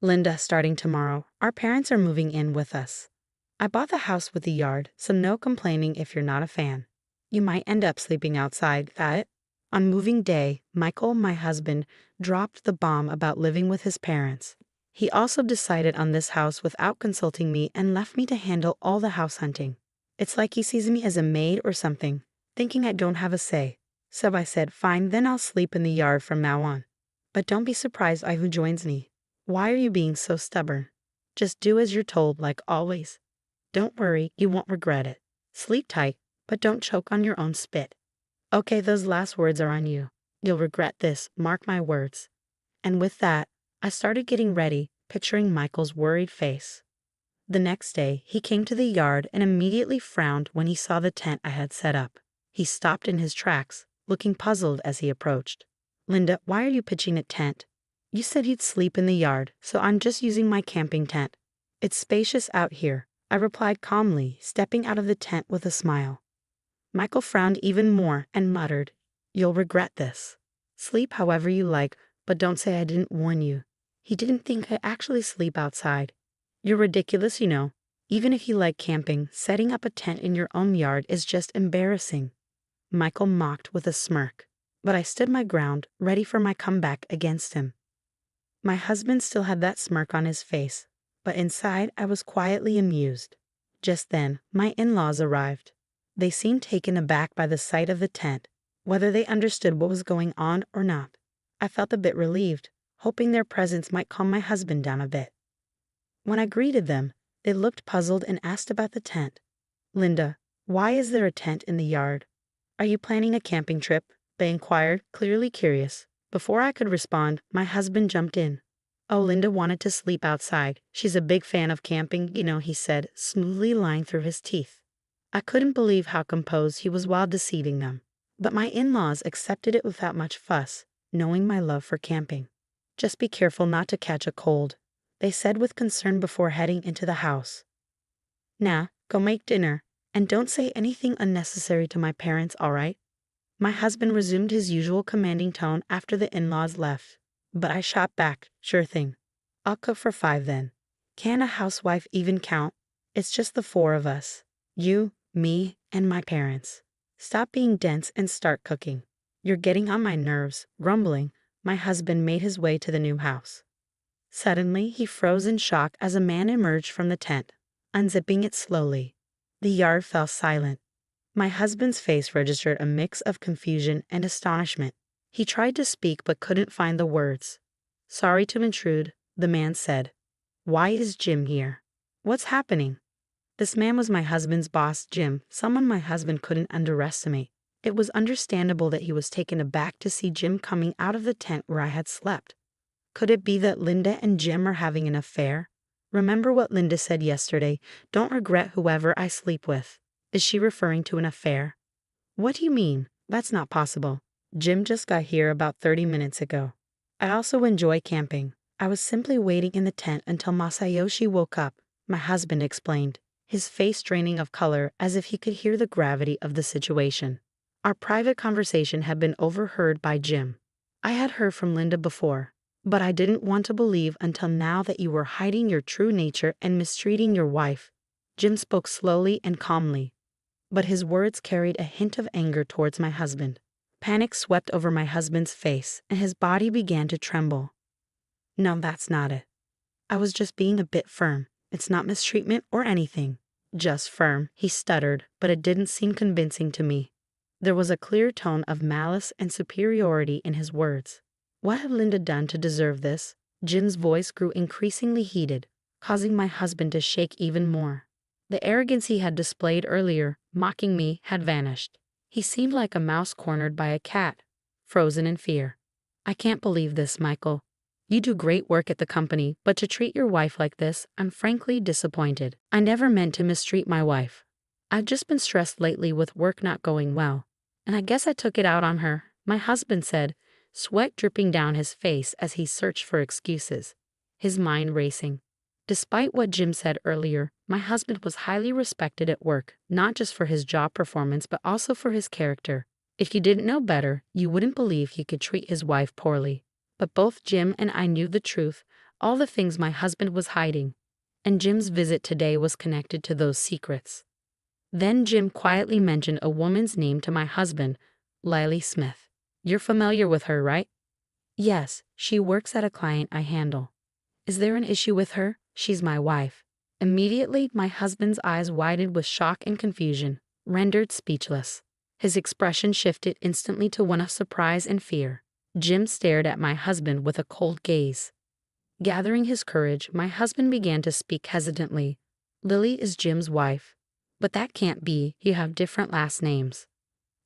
Linda, starting tomorrow, our parents are moving in with us. I bought the house with the yard, so no complaining if you're not a fan. You might end up sleeping outside, got it? On moving day, Michael, my husband, dropped the bomb about living with his parents. He also decided on this house without consulting me and left me to handle all the house hunting. It's like he sees me as a maid or something, thinking I don't have a say. So I said, fine, then I'll sleep in the yard from now on. But don't be surprised by who joins me. Why are you being so stubborn? Just do as you're told, like always. Don't worry, you won't regret it. Sleep tight, but don't choke on your own spit. Okay, those last words are on you. You'll regret this, mark my words. And with that, I started getting ready, picturing Michael's worried face. The next day, he came to the yard and immediately frowned when he saw the tent I had set up. He stopped in his tracks, looking puzzled as he approached. Linda, why are you pitching a tent? You said you'd sleep in the yard, so I'm just using my camping tent. It's spacious out here, I replied calmly, stepping out of the tent with a smile. Michael frowned even more and muttered, "You'll regret this. Sleep however you like, but don't say I didn't warn you." He didn't think I actually sleep outside. You're ridiculous, you know. Even if you like camping, setting up a tent in your own yard is just embarrassing. Michael mocked with a smirk, but I stood my ground, ready for my comeback against him. My husband still had that smirk on his face, but inside I was quietly amused. Just then, my in-laws arrived. They seemed taken aback by the sight of the tent, whether they understood what was going on or not. I felt a bit relieved, hoping their presence might calm my husband down a bit. When I greeted them, they looked puzzled and asked about the tent. Linda, why is there a tent in the yard? Are you planning a camping trip? They inquired, clearly curious. Before I could respond, my husband jumped in. Oh, Linda wanted to sleep outside. She's a big fan of camping, you know, he said, smoothly lying through his teeth. I couldn't believe how composed he was while deceiving them. But my in-laws accepted it without much fuss, knowing my love for camping. Just be careful not to catch a cold, they said with concern before heading into the house. Now, go make dinner, and don't say anything unnecessary to my parents, all right? My husband resumed his usual commanding tone after the in-laws left, but I shot back, sure thing. I'll cook for 5 then. Can a housewife even count? It's just the 4 of us. You, me, and my parents. Stop being dense and start cooking. You're getting on my nerves. Grumbling, my husband made his way to the new house. Suddenly, he froze in shock as a man emerged from the tent, unzipping it slowly. The yard fell silent. My husband's face registered a mix of confusion and astonishment. He tried to speak but couldn't find the words. Sorry to intrude, the man said. Why is Jim here? What's happening? This man was my husband's boss, Jim, someone my husband couldn't underestimate. It was understandable that he was taken aback to see Jim coming out of the tent where I had slept. Could it be that Linda and Jim are having an affair? Remember what Linda said yesterday, don't regret whoever I sleep with. Is she referring to an affair? What do you mean? That's not possible. Jim just got here about 30 minutes ago. I also enjoy camping. I was simply waiting in the tent until Masayoshi woke up, my husband explained, his face draining of color as if he could hear the gravity of the situation. Our private conversation had been overheard by Jim. I had heard from Linda before, but I didn't want to believe until now that you were hiding your true nature and mistreating your wife. Jim spoke slowly and calmly, but his words carried a hint of anger towards my husband. Panic swept over my husband's face, and his body began to tremble. No, that's not it. I was just being a bit firm. It's not mistreatment or anything. Just firm, he stuttered, but it didn't seem convincing to me. There was a clear tone of malice and superiority in his words. What had Linda done to deserve this? Jim's voice grew increasingly heated, causing my husband to shake even more. The arrogance he had displayed earlier, mocking me, had vanished. He seemed like a mouse cornered by a cat, frozen in fear. I can't believe this, Michael. You do great work at the company, but to treat your wife like this, I'm frankly disappointed. I never meant to mistreat my wife. I've just been stressed lately with work not going well, and I guess I took it out on her, my husband said, sweat dripping down his face as he searched for excuses, his mind racing. Despite what Jim said earlier, my husband was highly respected at work, not just for his job performance but also for his character. If you didn't know better, you wouldn't believe he could treat his wife poorly. But both Jim and I knew the truth. all the things my husband was hiding, and Jim's visit today was connected to those secrets. Then Jim quietly mentioned a woman's name to my husband, Lily Smith. You're familiar with her, right? Yes, she works at a client I handle. Is there an issue with her? She's my wife. Immediately, my husband's eyes widened with shock and confusion, rendered speechless. His expression shifted instantly to one of surprise and fear. Jim stared at my husband with a cold gaze. Gathering his courage, my husband began to speak hesitantly. Lily is Jim's wife. But that can't be, you have different last names.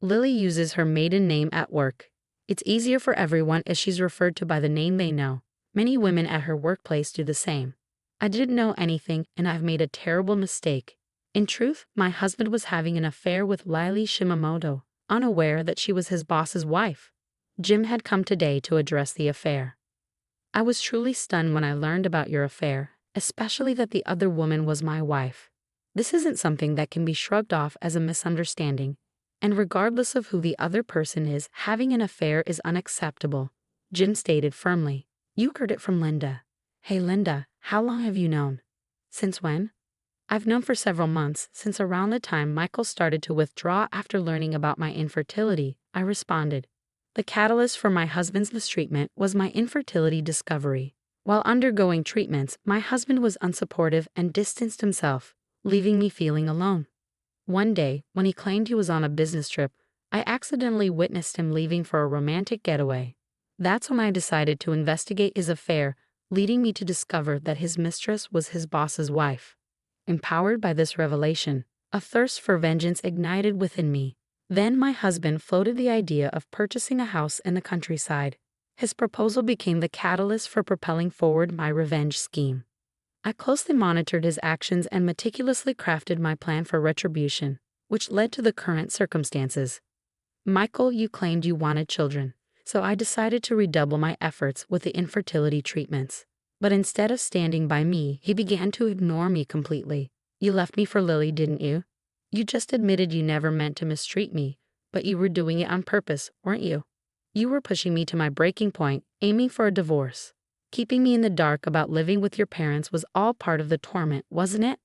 Lily uses her maiden name at work. It's easier for everyone as she's referred to by the name they know. Many women at her workplace do the same. I didn't know anything, and I've made a terrible mistake. In truth, my husband was having an affair with Lily Shimamoto, unaware that she was his boss's wife. Jim had come today to address the affair. I was truly stunned when I learned about your affair, especially that the other woman was my wife. This isn't something that can be shrugged off as a misunderstanding, and regardless of who the other person is, having an affair is unacceptable, Jim stated firmly. You heard it from Linda. Hey Linda, how long have you known? Since when? I've known for several months, since around the time Michael started to withdraw after learning about my infertility, I responded. The catalyst for my husband's mistreatment was my infertility discovery. While undergoing treatments, my husband was unsupportive and distanced himself, leaving me feeling alone. One day, when he claimed he was on a business trip, I accidentally witnessed him leaving for a romantic getaway. That's when I decided to investigate his affair, leading me to discover that his mistress was his boss's wife. Empowered by this revelation, a thirst for vengeance ignited within me. Then my husband floated the idea of purchasing a house in the countryside. His proposal became the catalyst for propelling forward my revenge scheme. I closely monitored his actions and meticulously crafted my plan for retribution, which led to the current circumstances. Michael, you claimed you wanted children, so I decided to redouble my efforts with the infertility treatments. But instead of standing by me, he began to ignore me completely. You left me for Lily, didn't you? You just admitted you never meant to mistreat me, but you were doing it on purpose, weren't you? You were pushing me to my breaking point, aiming for a divorce. Keeping me in the dark about living with your parents was all part of the torment, wasn't it?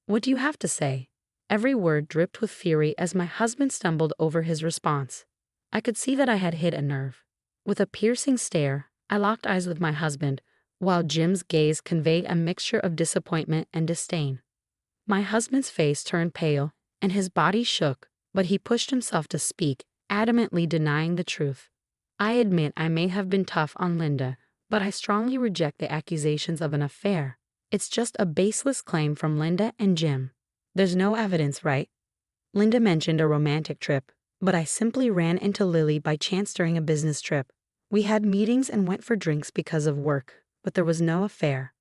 What do you have to say? Every word dripped with fury as my husband stumbled over his response. I could see that I had hit a nerve. With a piercing stare, I locked eyes with my husband, while Jim's gaze conveyed a mixture of disappointment and disdain. My husband's face turned pale, and his body shook, but he pushed himself to speak, adamantly denying the truth. I admit I may have been tough on Linda, but I strongly reject the accusations of an affair. It's just a baseless claim from Linda and Jim. There's no evidence, right? Linda mentioned a romantic trip, but I simply ran into Lily by chance during a business trip. We had meetings and went for drinks because of work, but there was no affair.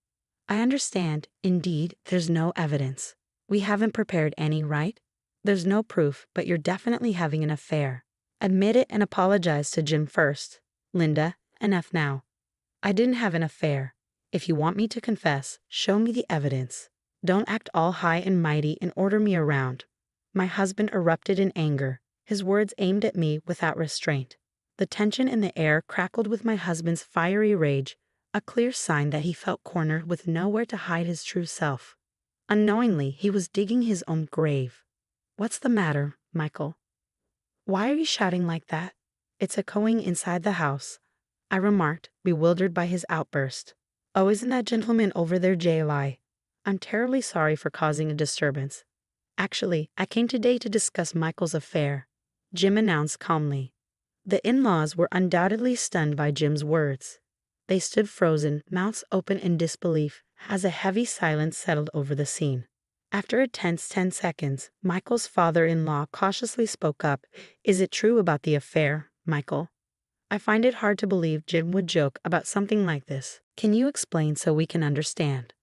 I understand, indeed, there's no evidence. We haven't prepared any, right? There's no proof, but you're definitely having an affair. Admit it and apologize to Jim first. Linda, enough now. I didn't have an affair. If you want me to confess, show me the evidence. Don't act all high and mighty and order me around. My husband erupted in anger, his words aimed at me without restraint. The tension in the air crackled with my husband's fiery rage, a clear sign that he felt cornered with nowhere to hide his true self. Unknowingly, he was digging his own grave. What's the matter, Michael? Why are you shouting like that? It's echoing inside the house, I remarked, bewildered by his outburst. Oh, isn't that gentleman over there JLI? I'm terribly sorry for causing a disturbance. Actually, I came today to discuss Michael's affair, Jim announced calmly. The in-laws were undoubtedly stunned by Jim's words. They stood frozen, mouths open in disbelief, as a heavy silence settled over the scene. After a tense 10 seconds, Michael's father-in-law cautiously spoke up. Is it true about the affair, Michael? I find it hard to believe Jim would joke about something like this. Can you explain so we can understand?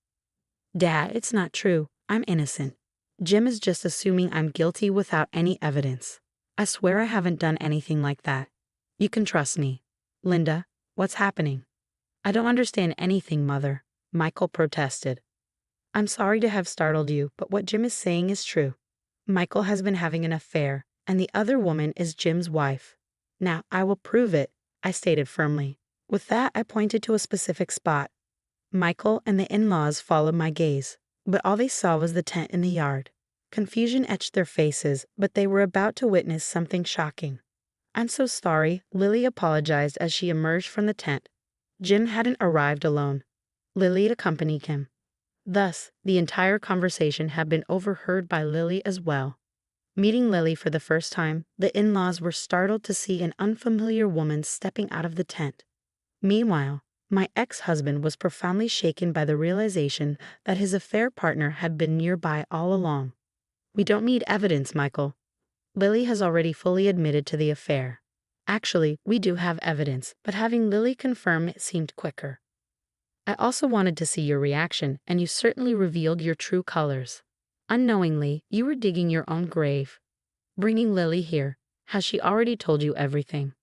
Dad, it's not true. I'm innocent. Jim is just assuming I'm guilty without any evidence. I swear I haven't done anything like that. You can trust me. Linda, what's happening? I don't understand anything, Mother, Michael protested. I'm sorry to have startled you, but what Jim is saying is true. Michael has been having an affair, and the other woman is Jim's wife. Now, I will prove it, I stated firmly. With that, I pointed to a specific spot. Michael and the in-laws followed my gaze, but all they saw was the tent in the yard. Confusion etched their faces, but they were about to witness something shocking. "I'm so sorry," Lily apologized as she emerged from the tent. Jim hadn't arrived alone. Lily accompanied him. Thus, the entire conversation had been overheard by Lily as well. Meeting Lily for the first time, the in-laws were startled to see an unfamiliar woman stepping out of the tent. Meanwhile, my ex-husband was profoundly shaken by the realization that his affair partner had been nearby all along. "We don't need evidence, Michael. Lily has already fully admitted to the affair." "Actually, we do have evidence, but having Lily confirm it seemed quicker. I also wanted to see your reaction, and you certainly revealed your true colors. Unknowingly, you were digging your own grave. Bringing Lily here, has she already told you everything?"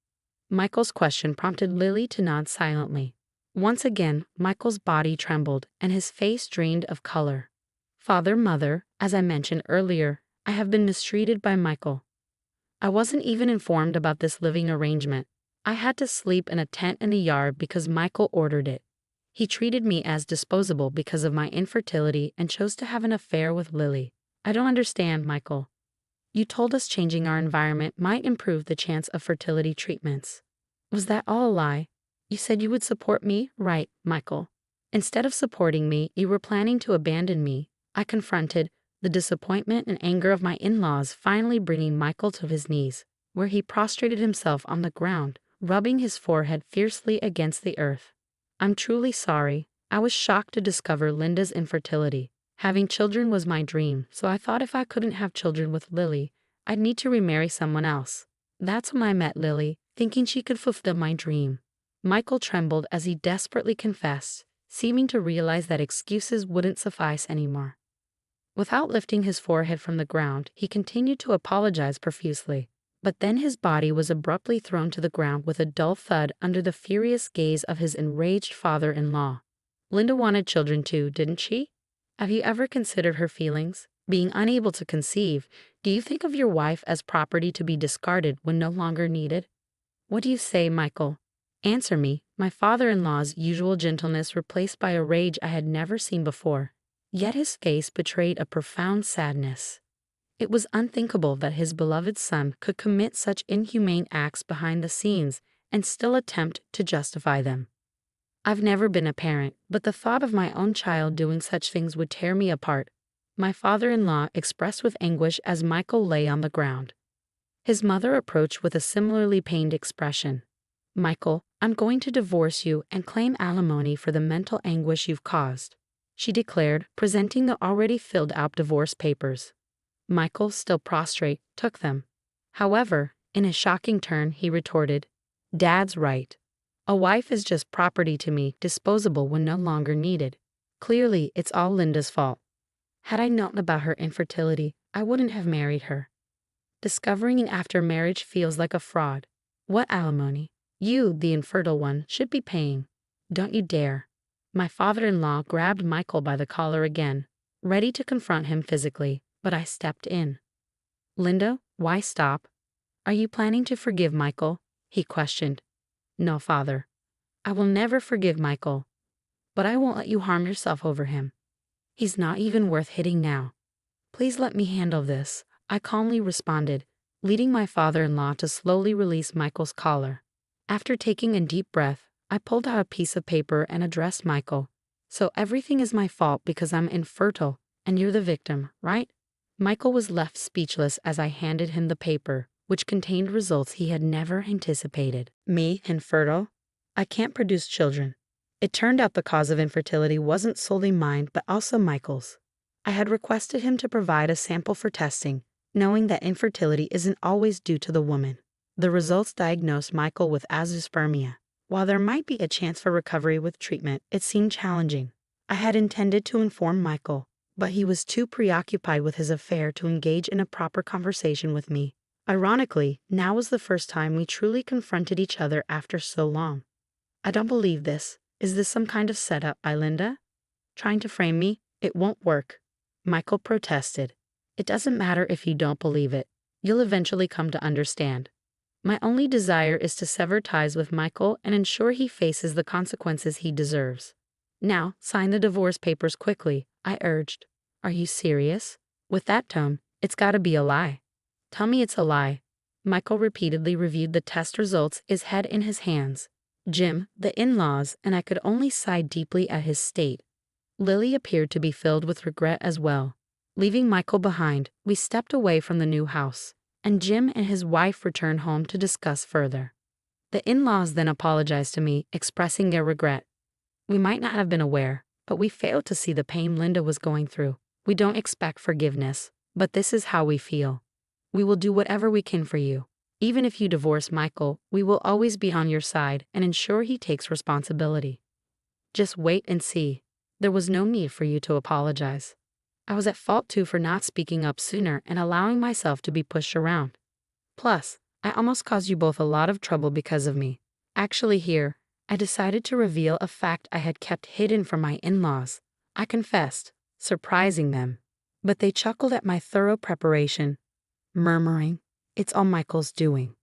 Michael's question prompted Lily to nod silently. Once again, Michael's body trembled, and his face drained of color. "Father, mother, as I mentioned earlier, I have been mistreated by Michael. I wasn't even informed about this living arrangement. I had to sleep in a tent in the yard because Michael ordered it. He treated me as disposable because of my infertility and chose to have an affair with Lily. I don't understand, Michael. You told us changing our environment might improve the chance of fertility treatments. Was that all a lie? You said you would support me, right, Michael? Instead of supporting me, you were planning to abandon me." I confronted, the disappointment and anger of my in-laws finally bringing Michael to his knees, where he prostrated himself on the ground, rubbing his forehead fiercely against the earth. "I'm truly sorry. I was shocked to discover Linda's infertility. Having children was my dream, so I thought if I couldn't have children with Lily, I'd need to remarry someone else. That's when I met Lily, thinking she could fulfill my dream." Michael trembled as he desperately confessed, seeming to realize that excuses wouldn't suffice anymore. Without lifting his forehead from the ground, he continued to apologize profusely. But then his body was abruptly thrown to the ground with a dull thud under the furious gaze of his enraged father-in-law. "Linda wanted children too, didn't she? Have you ever considered her feelings? Being unable to conceive, do you think of your wife as property to be discarded when no longer needed? What do you say, Michael? Answer me." My father-in-law's usual gentleness replaced by a rage I had never seen before. Yet his face betrayed a profound sadness. It was unthinkable that his beloved son could commit such inhumane acts behind the scenes and still attempt to justify them. "I've never been a parent, but the thought of my own child doing such things would tear me apart," my father-in-law expressed with anguish as Michael lay on the ground. His mother approached with a similarly pained expression. "Michael, I'm going to divorce you and claim alimony for the mental anguish you've caused," she declared, presenting the already filled-out divorce papers. Michael, still prostrate, took them. However, in a shocking turn, he retorted, "Dad's right. A wife is just property to me, disposable when no longer needed. Clearly, it's all Linda's fault. Had I known about her infertility, I wouldn't have married her. Discovering it after marriage feels like a fraud. What alimony? You, the infertile one, should be paying. Don't you dare." My father-in-law grabbed Michael by the collar again, ready to confront him physically, but I stepped in. "Linda, why stop? Are you planning to forgive Michael?" he questioned. "No, father. I will never forgive Michael. But I won't let you harm yourself over him. He's not even worth hitting now. Please let me handle this," I calmly responded, leading my father-in-law to slowly release Michael's collar. After taking a deep breath, I pulled out a piece of paper and addressed Michael. "So everything is my fault because I'm infertile, and you're the victim, right?" Michael was left speechless as I handed him the paper, which contained results he had never anticipated. "Me, infertile? I can't produce children." It turned out the cause of infertility wasn't solely mine, but also Michael's. I had requested him to provide a sample for testing, knowing that infertility isn't always due to the woman. The results diagnosed Michael with azoospermia. While there might be a chance for recovery with treatment, it seemed challenging. I had intended to inform Michael, but he was too preoccupied with his affair to engage in a proper conversation with me. Ironically, now was the first time we truly confronted each other after so long. "I don't believe this. Is this some kind of setup by Linda? Trying to frame me? It won't work," Michael protested. "It doesn't matter if you don't believe it. You'll eventually come to understand. My only desire is to sever ties with Michael and ensure he faces the consequences he deserves." Now, sign the divorce papers quickly, I urged. Are you serious? With that tone, it's gotta be a lie. Tell me it's a lie. Michael repeatedly reviewed the test results, his head in his hands. Jim, the in-laws, and I could only sigh deeply at his state. Lily appeared to be filled with regret as well. Leaving Michael behind, we stepped away from the new house, and Jim and his wife returned home to discuss further. The in-laws then apologized to me, expressing their regret. We might not have been aware, but we failed to see the pain Linda was going through. We don't expect forgiveness, but this is how we feel. We will do whatever we can for you. Even if you divorce Michael, we will always be on your side and ensure he takes responsibility. Just wait and see. There was no need for you to apologize. I was at fault too for not speaking up sooner and allowing myself to be pushed around. Plus, I almost caused you both a lot of trouble because of me. Actually here, I decided to reveal a fact I had kept hidden from my in-laws. I confessed, surprising them. But they chuckled at my thorough preparation, murmuring, "It's all Michael's doing."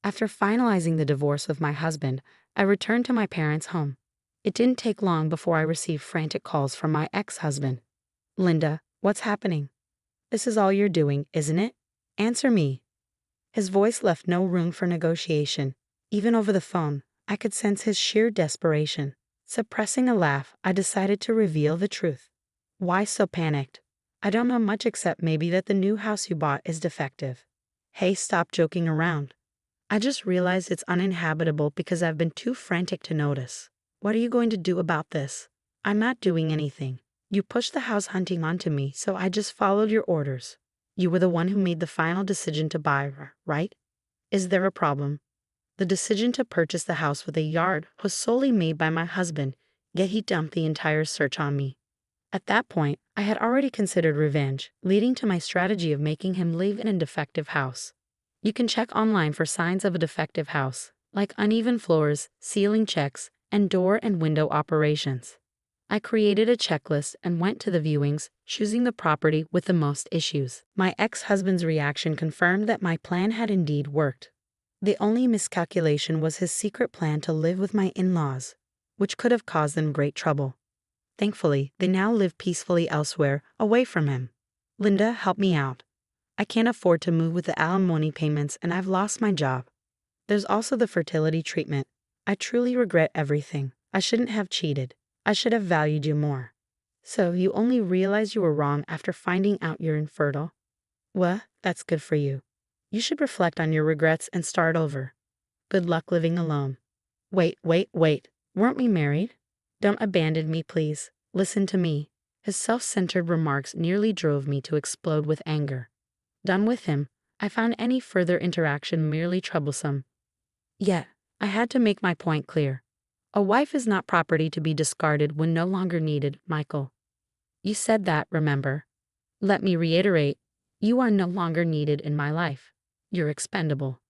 After finalizing the divorce with my husband, I returned to my parents' home. It didn't take long before I received frantic calls from my ex-husband. "Linda, what's happening? This is all you're doing, isn't it? Answer me." His voice left no room for negotiation. Even over the phone, I could sense his sheer desperation. Suppressing a laugh, I decided to reveal the truth. "Why so panicked? I don't know much except maybe that the new house you bought is defective." "Hey, stop joking around. I just realized it's uninhabitable because I've been too frantic to notice. What are you going to do about this?" "I'm not doing anything. You pushed the house hunting onto me, so I just followed your orders. You were the one who made the final decision to buy her, right? Is there a problem?" The decision to purchase the house with a yard was solely made by my husband, yet he dumped the entire search on me. At that point, I had already considered revenge, leading to my strategy of making him live in a defective house. You can check online for signs of a defective house, like uneven floors, ceiling checks, and door and window operations. I created a checklist and went to the viewings, choosing the property with the most issues. My ex-husband's reaction confirmed that my plan had indeed worked. The only miscalculation was his secret plan to live with my in-laws, which could have caused them great trouble. Thankfully, they now live peacefully elsewhere, away from him. "Linda, help me out. I can't afford to move with the alimony payments and I've lost my job. There's also the fertility treatment. I truly regret everything. I shouldn't have cheated. I should have valued you more." "So you only realized you were wrong after finding out you're infertile? Well, that's good for you. You should reflect on your regrets and start over. Good luck living alone." Wait. Weren't we married? Don't abandon me, please. Listen to me." His self-centered remarks nearly drove me to explode with anger. Done with him, I found any further interaction merely troublesome. Yet, I had to make my point clear. A wife is not property to be discarded when no longer needed, Michael. You said that, remember? Let me reiterate, you are no longer needed in my life. You're expendable.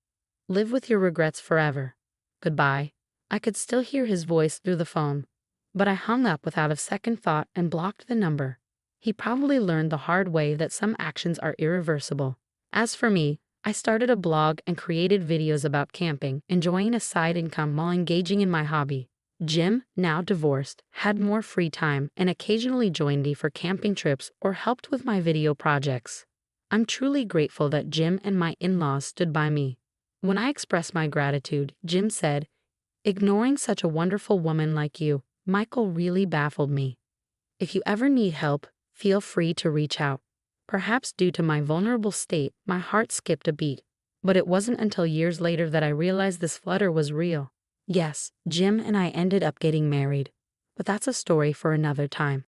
Live with your regrets forever. Goodbye. I could still hear his voice through the phone, but I hung up without a second thought and blocked the number. He probably learned the hard way that some actions are irreversible. As for me, I started a blog and created videos about camping, enjoying a side income while engaging in my hobby. Jim, now divorced, had more free time and occasionally joined me for camping trips or helped with my video projects. I'm truly grateful that Jim and my in-laws stood by me. When I expressed my gratitude, Jim said, "Ignoring such a wonderful woman like you, Michael, really baffled me. If you ever need help, feel free to reach out." Perhaps due to my vulnerable state, my heart skipped a beat. But it wasn't until years later that I realized this flutter was real. Yes, Jim and I ended up getting married. But that's a story for another time.